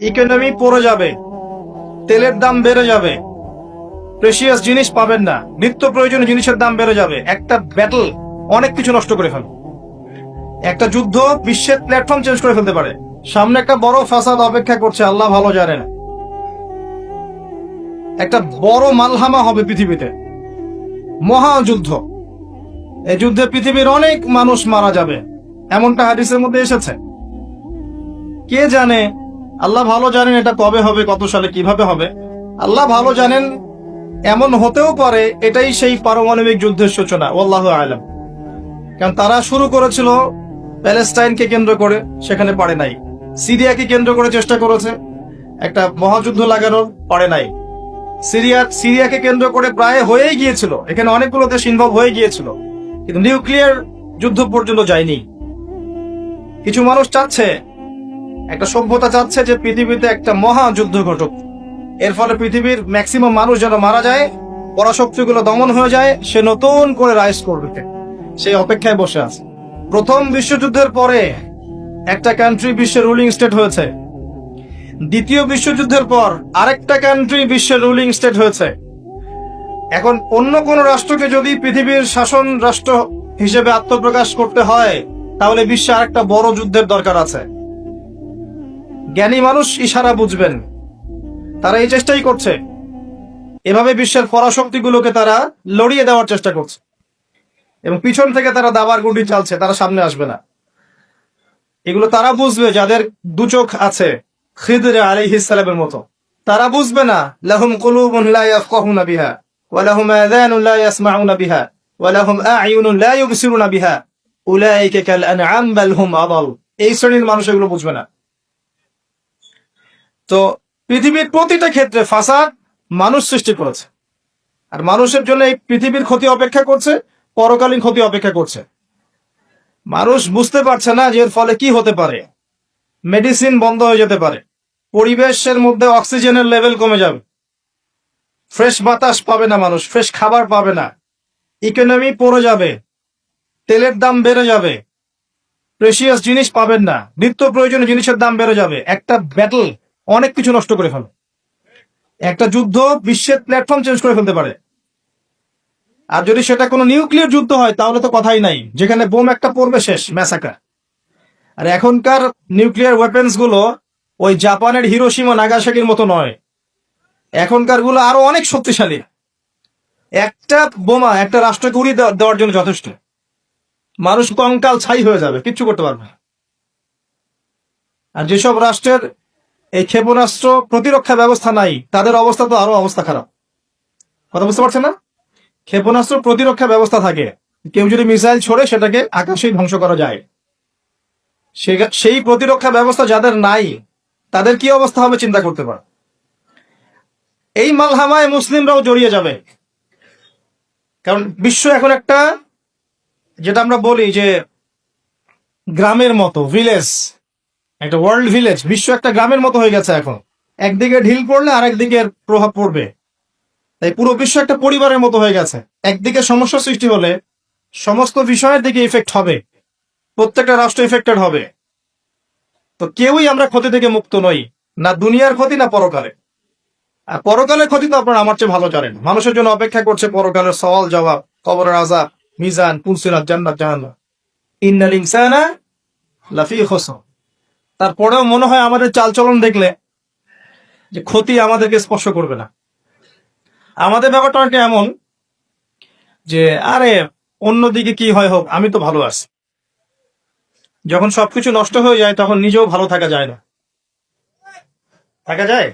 Economy পড়ে যাবে, তেলের দাম বেড়ে যাবে, প্রেশিয়াস জিনিস পাবেন না, নিত্য প্রয়োজনীয় জিনিসের দাম বেড়ে যাবে। একটা ব্যাটল অনেক কিছু নষ্ট করে ফেলবে। একটা যুদ্ধ বিশ্বের প্ল্যাটফর্ম চেঞ্জ করে ফেলতে পারে। সামনে একটা বড় ফাসাদ অপেক্ষা করছে, আল্লাহ ভালো জানেন। একটা বড় মালহামা হবে পৃথিবীতে, মহাযুদ্ধ। এই যুদ্ধে পৃথিবীর অনেক মানুষ মারা যাবে, এমনটা হাদিসের মধ্যে এসেছে। কে জানে, আল্লাহ ভালো জানেন এটা কবে হবে, কত সালে, কিভাবে হবে, আল্লাহ ভালো জানেন। এমন হতেও পারে এটাই সেই পারমাণবিক যুদ্ধের সূচনা, আল্লাহু আ'লাম। কারণ তারা শুরু করেছিল প্যালেস্টাইনকে কেন্দ্র করে, সেখানে পারে নাই। সিরিয়াকে কেন্দ্র করে চেষ্টা করেছে একটা মহাযুদ্ধ লাগানোর, পারে নাই। সিরিয়াকে কেন্দ্র করে প্রায় হয়েই গিয়েছিল, এখানে অনেকগুলো দেশ ইনভলভ হয়ে গিয়েছিল, কিন্তু নিউক্লিয়ার যুদ্ধ পর্যন্ত যায়নি। কিছু মানুষ চাচ্ছে, একটা সভ্যতা চাচ্ছে যে পৃথিবীতে একটা মহাযুদ্ধ ঘটুক, এর ফলে পৃথিবীর ম্যাক্সিমাম মানুষ যেন মারা যায়, পরাশক্তিগুলো দমন হয়ে যায়, সে নতুন করে রাইজ করবে, সেই অপেক্ষায় বসে আছে। প্রথম বিশ্বযুদ্ধের পরে একটা কান্ট্রি বিশ্বের রুলিং স্টেট হয়েছে, দ্বিতীয় বিশ্বযুদ্ধের পর আরেকটা কান্ট্রি বিশ্বের রুলিং স্টেট হয়েছে। এখন অন্য কোন রাষ্ট্রকে যদি পৃথিবীর শাসন রাষ্ট্র হিসেবে আত্মপ্রকাশ করতে হয়, তাহলে বিশ্বে আরেকটা বড় যুদ্ধের দরকার আছে। জ্ঞানী মানুষ ইশারা বুঝবেন, তারা এই চেষ্টাই করছে। এভাবে বিশ্বের পরাশক্তিগুলোকে তারা লড়িয়ে দেওয়ার চেষ্টা করছে, এবং পিছন থেকে তারা দাবার গুটি চালছে, তারা সামনে আসবে না। এগুলো তারা বুঝবে যাদের দু চোখ আছে, খিদর আলাইহিস সালামের মতো। তারা বুঝবে না, লাহুম কুলুবুন লা ইয়াফকাহুনা বিহা ওয়া লাহুম আযানুন লা ইয়াসমাউনা বিহা ওয়া লাহুম আ'য়ুনুন লা ইউবসিরুনা বিহা উলাইকা কাল আনআম বাল হুম আদাল। এই শ্রেণীর মানুষ এগুলো বুঝবে না। তো পৃথিবীর প্রতিটা ক্ষেত্রে ফাসাদ মানুষ সৃষ্টি করেছে, আর মানুষের জন্য এই পৃথিবীর ক্ষতি অপেক্ষা করছে, পরকালীন ক্ষতি অপেক্ষা করছে। মানুষ বুঝতে পারছে না যে এর ফলে কি হতে পারে। মেডিসিন বন্ধ হয়ে যেতে পারে, পরিবেশের মধ্যে অক্সিজেনের লেভেল কমে যাবে, ফ্রেশ বাতাস পাবে না মানুষ, ফ্রেশ খাবার পাবে না, ইকোনমি পড়ে যাবে, তেলের দাম বেড়ে যাবে, প্রেশিয়াস জিনিস পাবেন না, নিত্য প্রয়োজনীয় জিনিসের দাম বেড়ে যাবে। একটা ব্যাটল অনেক কিছু নষ্ট করে ফেলবে। একটা যুদ্ধ বিশ্বের প্ল্যাটফর্ম চেঞ্জ করে ফেলতে পারে। আর যদি সেটা কোনো নিউক্লিয়ার যুদ্ধ হয়, তাহলে তো কথাই নাই, যেখানে বোম একটা পড়বে, শেষ, ম্যাসাকার। আর এখনকার নিউক্লিয়ার ওয়েপেন্স গুলো ওই জাপানের হিরোশিমা নাগাসাকির মতো নয়, এখনকার গুলো আরো অনেক শক্তিশালী। একটা বোমা একটা রাষ্ট্রকে উড়িয়ে দেওয়ার জন্য যথেষ্ট। মানুষ কঙ্কাল ছাই হয়ে যাবে, কিচ্ছু করতে পারবে না। আর যেসব রাষ্ট্রের এই ক্ষেপণাস্ত্র প্রতিরক্ষা ব্যবস্থা নাই, তাদের অবস্থা তো আরো অবস্থা খারাপ। কথা বুঝতে পারছেন না? ক্ষেপণাস্ত্র প্রতিরক্ষা ব্যবস্থা থাকে, কেউ যদি মিসাইল ছোড়ে সেটাকে আকাশেই ধ্বংস করা যায়। সেই প্রতিরক্ষা ব্যবস্থা যাদের নাই, তাদের কি অবস্থা হবে চিন্তা করতে পার। এই মালহামায় মুসলিমরাও জড়িয়ে যাবে। কারণ বিশ্ব এখন একটা, যেটা আমরা বলি যে গ্রামের মতো, ভিলেজ, একটা ওয়ার্ল্ড ভিলেজ, বিশ্ব একটা গ্রামের মতো হয়ে গেছে এখন। একদিকে ঢিল পড়লে আরেকদিকে প্রভাব পড়বে, তাই পুরো বিশ্ব একটা পরিবারের মতো হয়ে গেছে। একদিকে সমস্যা সৃষ্টি হলে সমস্ত বিষয়ের দিকে ইফেক্ট হবে, প্রত্যেকটা রাষ্ট্র ইফেক্টেড হবে। তো কেউই আমরা ক্ষতি থেকে মুক্ত নই, না দুনিয়ার ক্ষতি না পরকালে। আর পরকালের ক্ষতি তো আপনারা আমার চেয়ে ভালো জানেন। মানুষের জন্য অপেক্ষা করছে পরকালের সওয়াল জবাব, কবরের আযাব, মিজান, পুলসিরাত, জান্নাত, জাহান্নাম। ইন্নাল ইনসানা লাফি খুসর। তারপরেও মনে হয় আমাদের চালচলন দেখলে যে ক্ষতি আমাদেরকে স্পর্শ করবে না। আমাদের ব্যাপারটা অনেকটা এমন যে আরে অন্যদিকে কি হয় হোক, আমি তো ভালো আছি। যখন সবকিছু নষ্ট হয়ে যায় তখন নিজেও ভালো থাকা যায় না। থাকা যায়?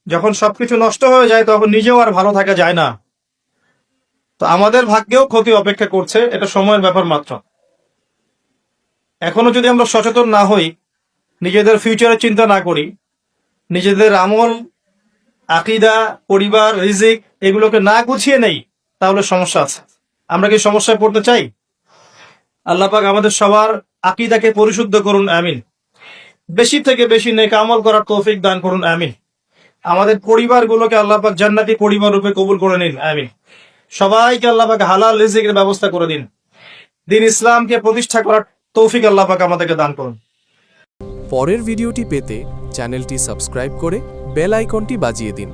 যখন সবকিছু নষ্ট হয়ে যায় তখন নিজেও আর ভালো থাকা যায় না। তো আমাদের ভাগ্যেও ক্ষতি অপেক্ষা করছে, এটা সময়ের ব্যাপার মাত্র। এখনো যদি আমরা সচেতন না হই, নিজেদের ফিউচারের চিন্তা না করি, নিজেদের আমল, আকীদা, পরিবার, রিজিক এগুলোকে না গুছিয়ে নেই, তাহলে সমস্যা আছে। আমরা কি সমস্যায় পড়তে চাই? আল্লাহ পাক আমাদের সবার আকীদাকে পরিশুদ্ধ করুন, আমিন। বেশি থেকে বেশি নেক আমল করার তৌফিক দান করুন, আমিন। আমাদের পরিবারগুলোকে আল্লাহ পাক জান্নাতি পরিবার রূপে কবুল করে নিন, আমিন। সবাইকে আল্লাহ পাক হালাল রিজিকের ব্যবস্থা করে দিন। দিন ইসলামকে প্রতিষ্ঠা করার তৌফিক আল্লাহ পাক আমাদেরকে দান করুন। পরের ভিডিওটি পেতে চ্যানেলটি সাবস্ক্রাইব করে বেল আইকনটি বাজিয়ে দিন